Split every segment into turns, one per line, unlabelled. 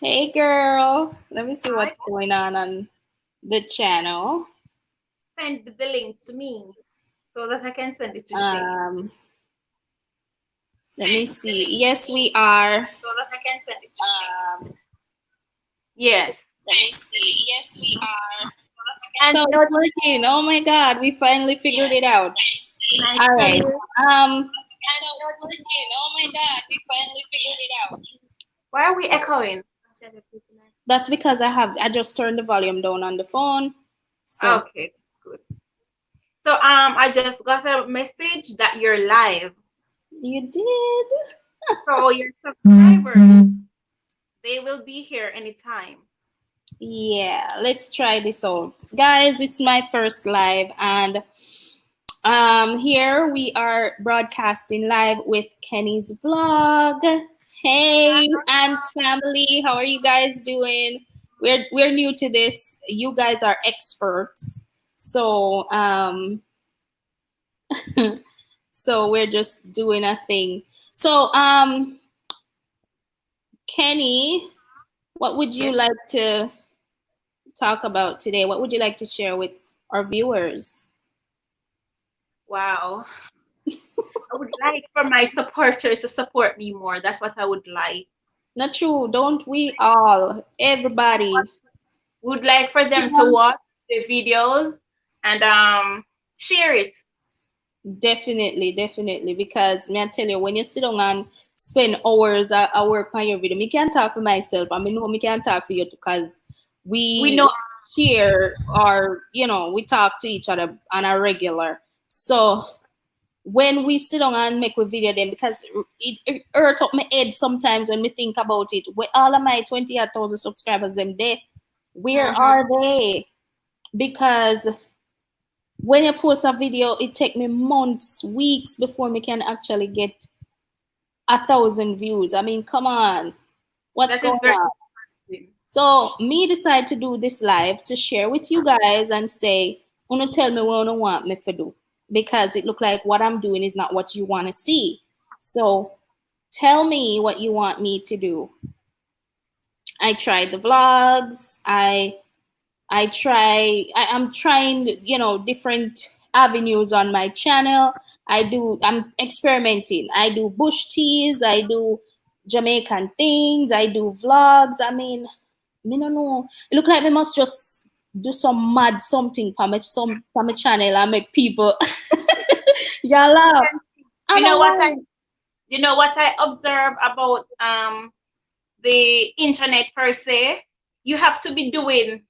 Hey girl, let me see
Hi.
what's going on the channel.
Send the link to me so that I can send it to Shay.
Um, let me see. Yes, we are.
So that I can send it to Shay. Yes.
Let me see. Yes, we are.
And
So it's working. Oh my God, we finally figured it out.
can I
All
tell
right.
you
So it's working. Oh my God, we finally figured it out.
why are we echoing?
That's because I just turned the volume down on the phone. So
Okay, good. So I just got a message that you're live.
you did.
So your subscribers, they will be here anytime.
Yeah, let's try this out. Guys, it's my first live and here we are broadcasting live with Kenny's vlog. Hey, Ant's family, how are you guys doing? We're new to this. You guys are experts. So, so we're just doing a thing. So, Kenny, what would you
Yes.
like to talk about today? What would you like to share with our viewers?
Wow. I would like for my supporters to support me more. That's what I would like.
Not true, don't we all? Everybody.
Would like for them to watch the videos and share it.
Definitely, definitely. Because me I tell you, when you sit down and spend hours I work on your video, me can't talk for myself. I mean, no, me can't talk for you because
We
we
know
share or we talk to each other on a regular. So when we sit down and make a video then because it hurt up my head sometimes when we think about it. Where all of my 28,000 subscribers them there, where
hmm
are they? Because when you post a video, it take me months, weeks before me can actually get 1,000 views. I mean, come on, what's
that is
going
very
on?
interesting.
So me decide to do this live to share with you guys and say, "Wanna tell me what you want me to do?" Because it look like what I'm doing is not what you want to see. So tell me what you want me to do. I tried the vlogs. I'm trying, different avenues on my channel. I'm experimenting. I do bush teas, I do Jamaican things, I do vlogs. I mean, me no know. It look like we must just do some mad something for my channel and make people y'all laugh. I
You
don't
know what I
know.
you know what I observe about the internet per se? You have to be doing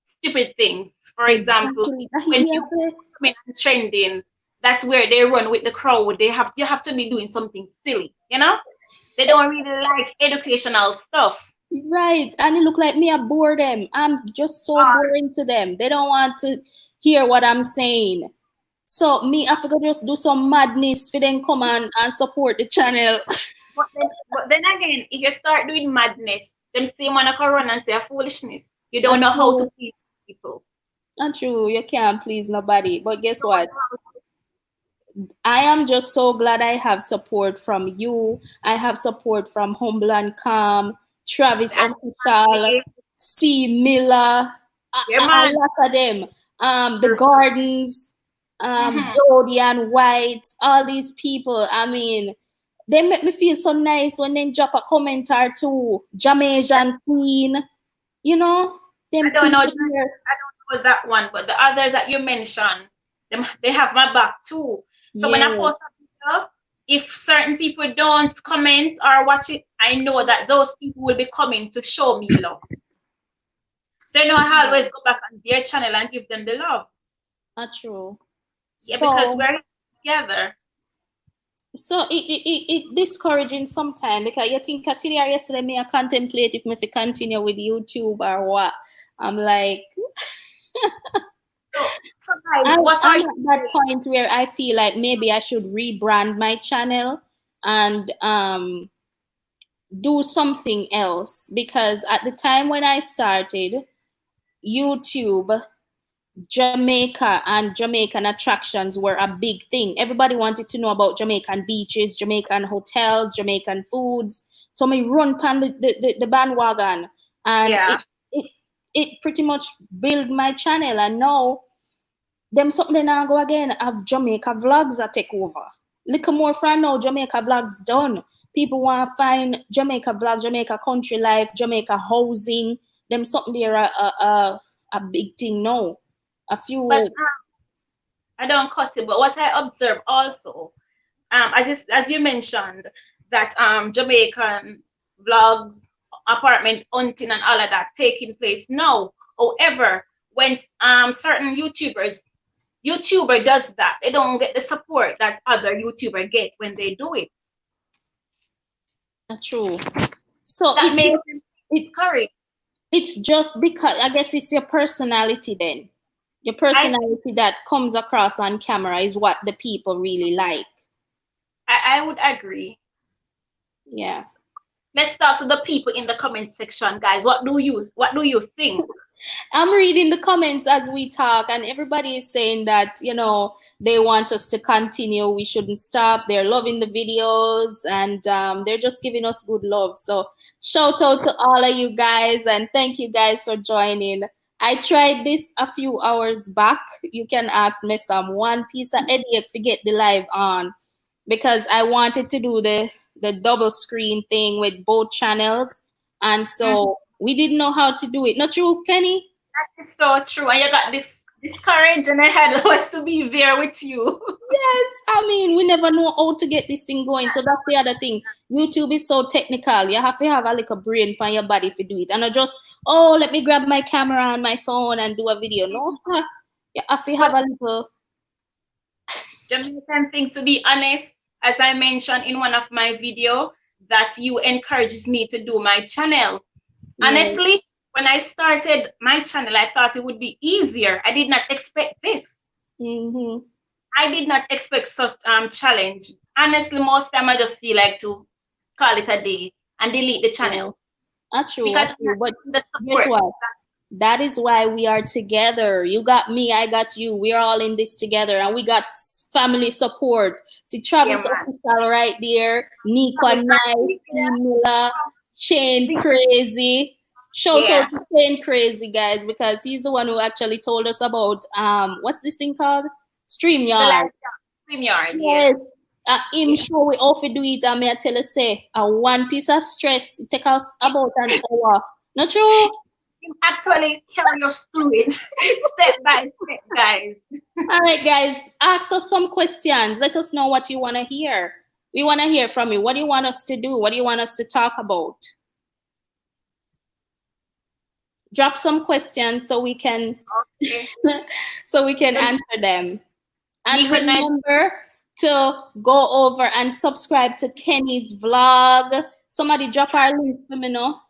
stupid things. For example,
Exactly. That hit
when
me
you
up there.
come in and trending, that's where they run with the crowd. You have to be doing something silly, you know? They don't really like educational stuff.
Right. And it look like me I bore them. I'm just so
Uh,
boring to them. They don't want to hear what I'm saying. So me I forgot just do some madness for them come and support the channel.
but then again, if you start doing madness, them same one can run and say a foolishness. You don't
Not
know how to
true.
please people.
Not true. You can't please nobody. But guess
Nobody
what? I am just so glad I have support from you. I have support from Humble and Calm, Travis
knows.
Official, C. Miller,
Yeah,
a
man.
lot of them. The Gardens,
Mm-hmm.
Jody and White, all these people. I mean, they make me feel so nice when they drop a comment or two. Jamaican Queen, you know,
I
them
don't know. I
people here.
don't know that one, but the others that you mentioned, them they have my back too. So when I
Yes,
post a video, if certain people don't comment or watch it, I know that those people will be coming to show me love. So I always go back on their channel and give them the love.
not true.
Yeah, because
So
we're together.
it discouraging sometimes because you think today or yesterday me I contemplate if me fi continue with YouTube or what. I'm like
So guys, what are
I'm
you
at that point where I feel like maybe I should rebrand my channel and do something else because at the time when I started YouTube, Jamaica and Jamaican attractions were a big thing. Everybody wanted to know about Jamaican beaches, Jamaican hotels, Jamaican foods. So me run pan the bandwagon, and
Yeah.
it it pretty much build my channel. And now them something they now go again have Jamaica vlogs a take over. Little more from now, Jamaica vlogs done. People want to find Jamaica vlog, Jamaica country life, Jamaica housing. Them something there a big thing now. A
But
few.
I don't cut it. But what I observe also, as you mentioned, that Jamaican vlogs, apartment hunting, and all of that taking place now. However, when certain YouTuber does that, they don't get the support that other YouTuber get when they do it.
True. So
That makes them
it
discouraged.
it's just because I guess it's your personality then. Your
I
personality that comes across on camera is what the people really like.
I would agree.
Yeah.
Let's talk to the people in the comment section, guys. What do you think?
I'm reading the comments as we talk, and everybody is saying that, they want us to continue. We shouldn't stop. They're loving the videos, and they're just giving us good love. So, shout out to all of you guys, and thank you guys for joining. I tried this a few hours back. You can ask me some one piece of headache to get the live on, because I wanted to do the double screen thing with both channels, and
Mhm.
so we didn't know how to do it. Not true, Kenny?
It's so true. And you got this courage, and I had was to be there with you.
Yes, I mean, we never know how to get this thing going. So that's the other thing. YouTube is so technical. You have to have a little brain for your body to do it. And not just, oh, let me grab my camera and my phone and do a video. No, sir. You have to have
But
a little.
Jamaican things, to be honest, as I mentioned in one of my video, that you encourages me to do my channel.
Yeah.
Honestly, when I started my channel, I thought it would be easier. I did not expect this.
Mm-hmm.
I did not expect such challenge. Honestly, most time I just feel like to call it a day and delete the
Yeah.
channel
That's true.
because
That's
I'm
true.
not
But
getting the
guess
support.
what? That is why we are together. You got me, I got you. We're all in this together, and we got family support. See
Yeah,
Travis
man.
official right there, Nico
Travis
Nice,
Anthony,
C Miller, Shane
see,
Crazy. Shout out
yeah,
to Shane Crazy, guys, because he's the one who actually told us about what's this thing called?
the
StreamYard.
live stream yard,
Yes.
yes,
Him
yeah.
show we how to do it, and me I tell you say a one piece of stress it take us about an hour. Not true?
You actually carry us through it step by step, guys.
All right, guys, ask us some questions. Let us know what you want to hear. We want to hear from you. What do you want us to do? What do you want us to talk about? Drop some questions so we can
Okay.
so we can
The
answer them. And
Nico Night,
remember to go over and subscribe to Kenny's vlog. Somebody drop our link for me now.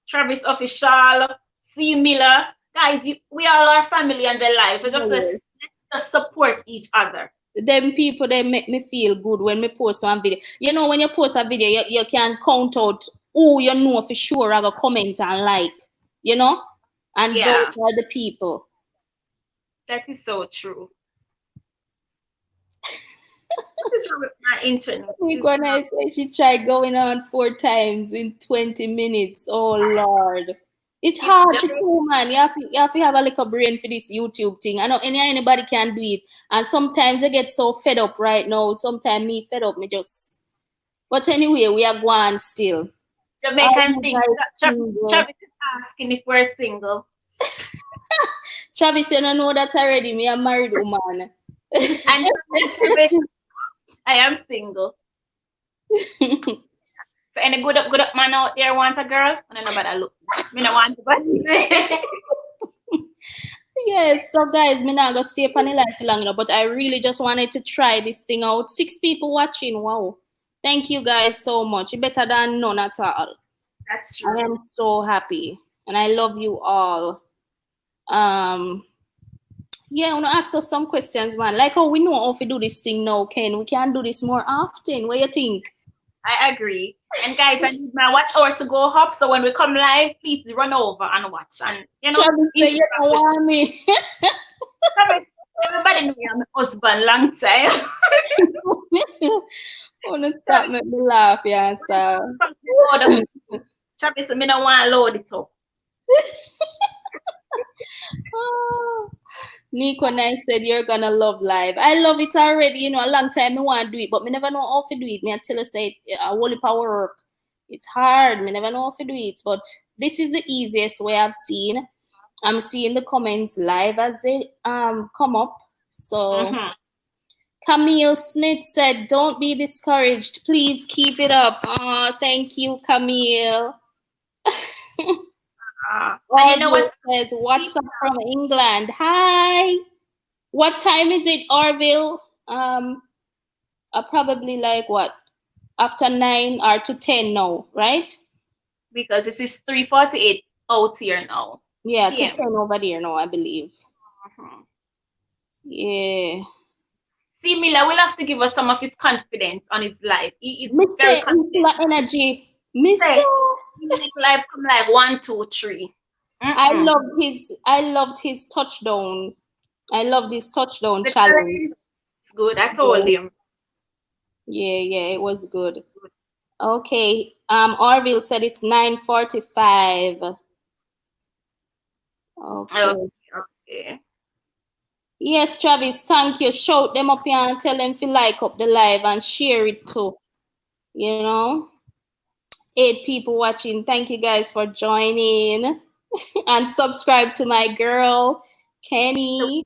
Travis Official, C Miller, guys. We all are family and their lives, so just let's support each other.
Them people they make me feel good when me post one video. When you post a video, you can count out who you know for sure I go comment and like, you know? And those
Yeah,
are the people.
that is so true. What is wrong with my internet?
Like
It's
when
not.
I say she tried going on 4 times in 20 minutes. Oh Lord. It's
It's
hard to
Jamaican.
do, man. You have to have a little brain for this YouTube thing. I know anybody can do it. And sometimes I get so fed up right now. Sometimes me fed up, me just but anyway, we are going still. Are
Jamaican
you
thing.
guys single?
Travis is asking if we're single,
Travis, you don't know that already. Me a married woman.
and Travis, I am single. So any good up man out there want a girl? I don't know about that look. Me no want to, but
Yes, so guys, me not gonna stay upon the life long enough, but I really just wanted to try this thing out. 6 people watching. Wow. Thank you guys so much. Better than none at all.
that's
I
true.
am so happy. And I love you all. Um yeah, I wanna ask us some questions, man. Like how we know how to do this thing now, Ken. We can do this more often. What you think?
I agree. And guys, I need my watch hour to go up. So when we come live, please run over and watch. And
Travis say you
interact
don't
with
want me.
Travis. Everybody know I'm a husband long time.
Wanna stop make me laugh, yeah, so.
Load up. Travis, me no want load it up.
Oh. Nico Nice said you're gonna love live. I love it already, you know, a long time I want to do it, but me never know how to do it. Me until I say a whole power work. It's hard. Me never know how to do it. But this is the easiest way I've seen. I'm seeing the comments live as they come up. So
Mm-hmm.
Camille Smith said, "Don't be discouraged. Please keep it up." Oh, thank you, Camille.
And you know
Orville
what?
says, "What's up from England? Hi. What time is it, Orville? Probably like what after 9 or to 10 now, right?
Because this is 3:48 out here now.
Yeah, to
PM.
10 over there now, I believe.
Mm-hmm.
Yeah.
See, Miller will have to give us some of his confidence on his life. He is
Mister,
very
full
confident.
of energy. Mister,
Say, he make life come like 1, 2, 3. Mm-mm.
I loved his touchdown. I loved his touchdown
The
challenge.
challenge is good. I
Yeah,
told him.
yeah, it was good. Okay. Orville said it's 9:45.
Okay,
Okay.
okay.
Yes, Travis, thank you. Shout them up here and tell them to like up the live and share it too. You know, 8 people watching. Thank you guys for joining and subscribe to my girl,
So
Kenny.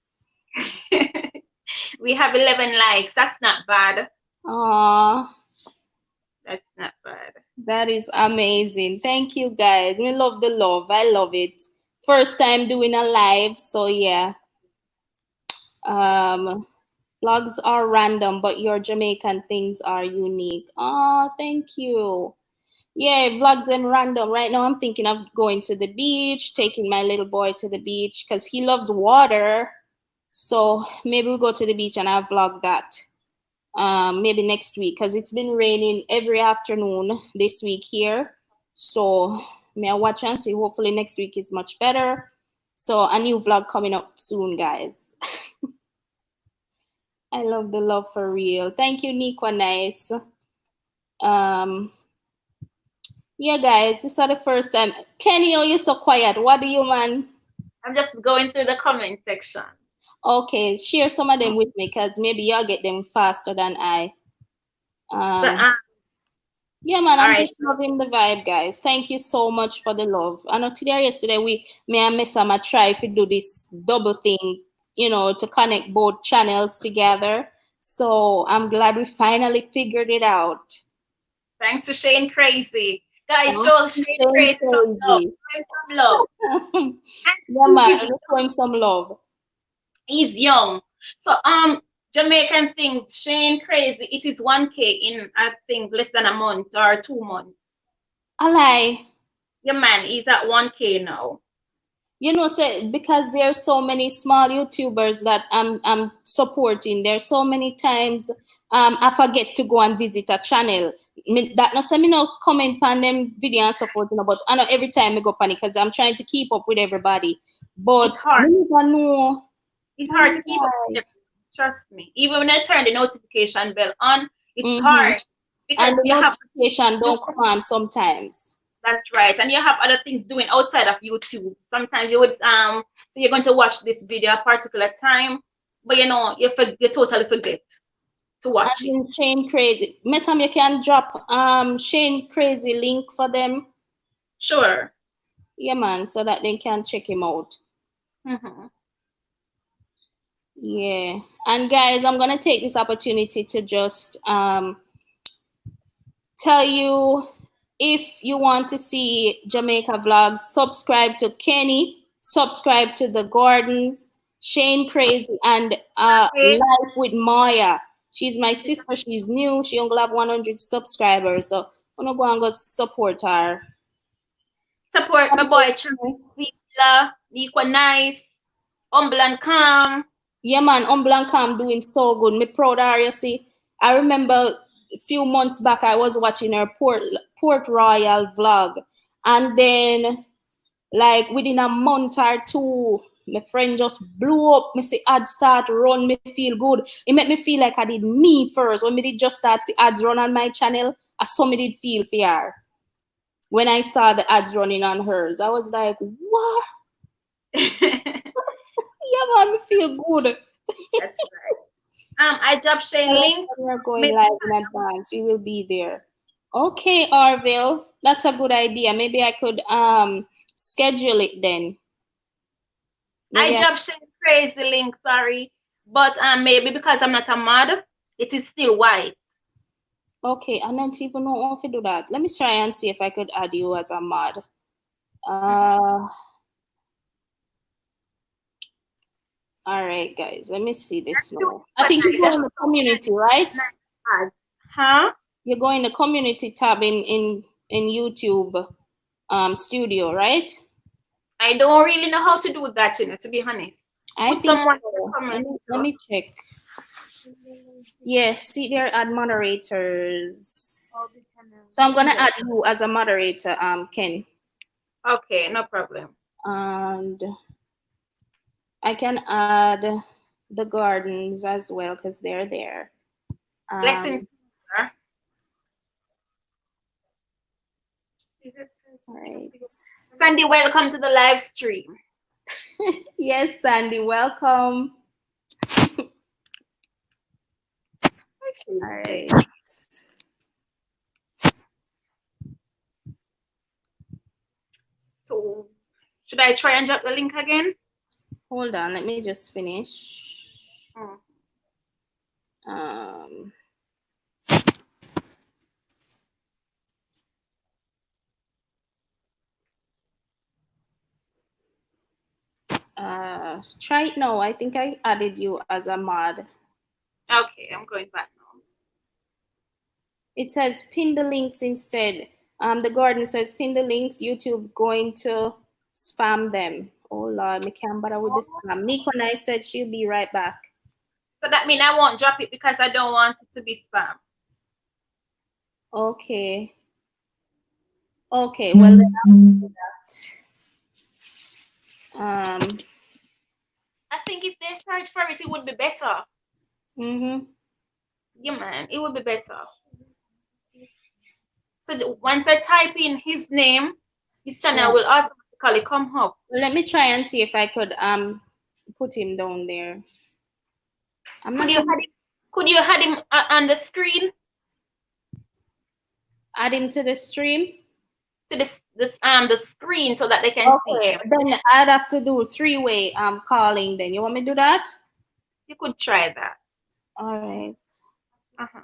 we have 11 likes. That's not bad.
Aw,
That's not bad.
that is amazing. Thank you guys. We love the love. I love it. First time doing a live, so yeah. Vlogs are random, but your Jamaican things are unique. Oh, thank you. Yeah, vlogs and random. Right now, I'm thinking of going to the beach, taking my little boy to the beach because he loves water. So maybe we'll go to the beach and I'll vlog that. Maybe next week because it's been raining every afternoon this week here. So may I watch and see. Hopefully next week is much better. So a new vlog coming up soon, guys. I love the love for real. Thank you, Nico. Nice. Um, Yeah, guys, this is the first time. Kenny, oh, you're so quiet. What do you, man?
I'm just going through the comment section.
Okay, share some of them with me because maybe you'll get them faster than I.
So,
Um, yeah, man,
all
I'm
right.
just loving the vibe, guys. Thank you so much for the love. I know today or yesterday me and Miss Emma try to do this double thing, to connect both channels together. So I'm glad we finally figured it out.
Thanks to Shane Crazy. Guys,
Oh,
show Shane
Shane
Crazy some love.
crazy.
Show him some love.
Yeah,
And
man,
he's,
let's show him some love.
he's young. So, Jamaican things, Shane Crazy, it is 1K in, I think, less than a month or 2 months.
I lie.
Yeah, man, he's at 1K now.
Say because there's so many small YouTubers that I'm supporting. There's so many times I forget to go and visit a channel. That no say me no comment on them video and support, but I know every time I go panic because I'm trying to keep up with everybody. But
It's hard.
me never know.
It's hard to keep up with everything. Trust me. Even when I turn the notification bell on, it's
Mm-hmm.
hard because
And the
you have
notification
to.
don't come on sometimes.
That's right. And you have other things doing outside of YouTube. Sometimes you would so you're going to watch this video a particular time, but you totally forget to watch it.
And Shane Crazy. Miss you can drop Shane Crazy link for them.
Sure.
Yeah, man, so that they can check him out.
Mm-hmm.
Yeah. And guys, I'm gonna take this opportunity to just tell you if you want to see Jamaica vlogs, subscribe to Kenny, subscribe to the Gordons, Shane Crazy, and
Okay.
Life with Maya. She's my sister. She's new. She only have 100 subscribers, so I'm gonna go and go support her.
Support my boy Zila, Nico Nice, Humble and Calm.
Yeah, man, Blanca, I'm doing so good. Me proud of her, you see. I remember a few months back, I was watching her Port Royal vlog. And then, like, within a month or two, my friend just blew up. Me see ads start run, me feel good. It made me feel like I did me first. When me did just start see ads run on my channel, I saw me did feel fear. When I saw the ads running on hers, I was like, what? Yeah, man, me feel good.
That's right. I drop Shane link.
We are going
Maybe
live in advance. We will be there. Okay, Arville, that's a good idea. Maybe I could schedule it then.
I
Maybe I
drop Shane crazy link, sorry. But maybe because I'm not a mod, it is still white.
okay, and then people know how to do that. Let me try and see if I could add you as a mod.
Mhm.
All right, guys. Let me see this
Do
now.
it
I
for
think you
nice.
go in the community, right?
Nice ads. Huh?
You go in the community tab in YouTube studio, right?
I don't really know how to do that, to be honest.
I
Put
think
someone in the
so. Let
comments.
me let me check. Yes, see there add moderators. So I'm gonna add
Yes.
you as a moderator, Ken,
Okay, no problem.
and I can add the gardens as well because they're there.
Blessings. Sir.
All right.
Sandy, welcome to the live stream.
Yes, Sandy, welcome. All right.
So, should I try and drop the link again?
Hold on, let me just finish.
Mm.
Um, try it now. I think I added you as a mod.
Okay, I'm going back now.
It says pin the links instead. The garden says pin the links. YouTube going to spam them. Oh Lord, me can't bother with the spam. Nico and I said she'll be right back.
So that means I won't drop it because I don't want it to be spam.
Okay. Okay. Well, then I'll do that.
I think if they search for it, it would be better.
Mhm.
Yeah, man, it would be better. So once I type in his name, his channel
Yeah.
will automatically come up.
Well, let me try and see if I could put him down there. I'm
Could
not
you add him? Could you add him on the screen
add him to the stream.
to the screen so that they can see
Okay,
him?
then I'd have to do three-way calling then. You want me to do that?
You could try that.
All right.
Uh-huh.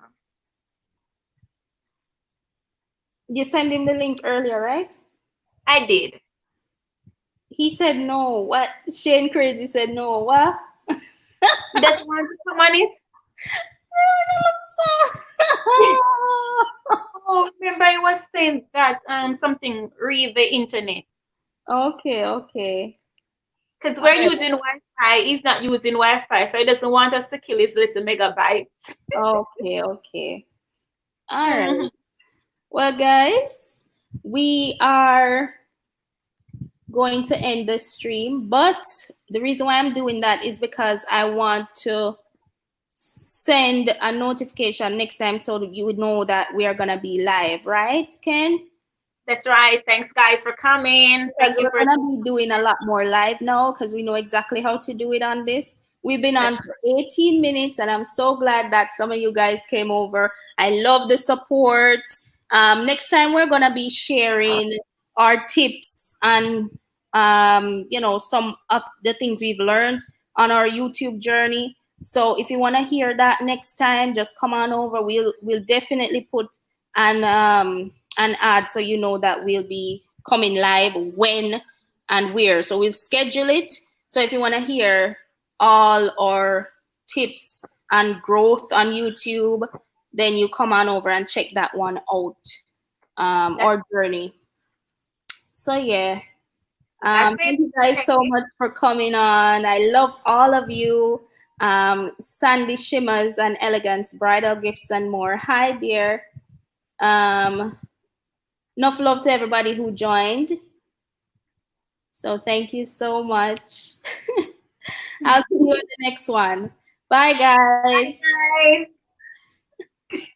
You sent him the link earlier, right?
I did.
He said no. What? Shane Crazy said no. What?
He doesn't want to come on it. Oh, remember I was saying that something read the internet.
Okay, okay.
Because
All
we're
right.
using Wi-Fi. He's not using Wi-Fi, so he doesn't want us to kill his little megabytes.
Okay, okay. All
Mhm.
right. Well, guys, we are going to end the stream, but the reason why I'm doing that is because I want to send a notification next time so that you would know that we are gonna be live, right, Ken?
That's right. Thanks, guys, for coming.
Because
Thank you
we're
for.
gonna be doing a lot more live now because we know exactly how to do it on this. We've been on
That's
for 18 minutes, and I'm so glad that some of you guys came over. I love the support. Next time we're gonna be sharing our tips and some of the things we've learned on our YouTube journey. So if you want to hear that next time, just come on over. We'll definitely put an ad so you know that we'll be coming live when and where. So we'll schedule it. So if you want to hear all our tips and growth on YouTube, then you come on over and check that one out,
that,
our journey. So yeah,
that's it.
thank you guys so much for coming on. I love all of you. Sandy Shimmers and Elegance, Bridal Gifts and more. Hi, dear. Enough love to everybody who joined. So thank you so much. I'll see you in the next one. Bye, guys.
Bye, guys.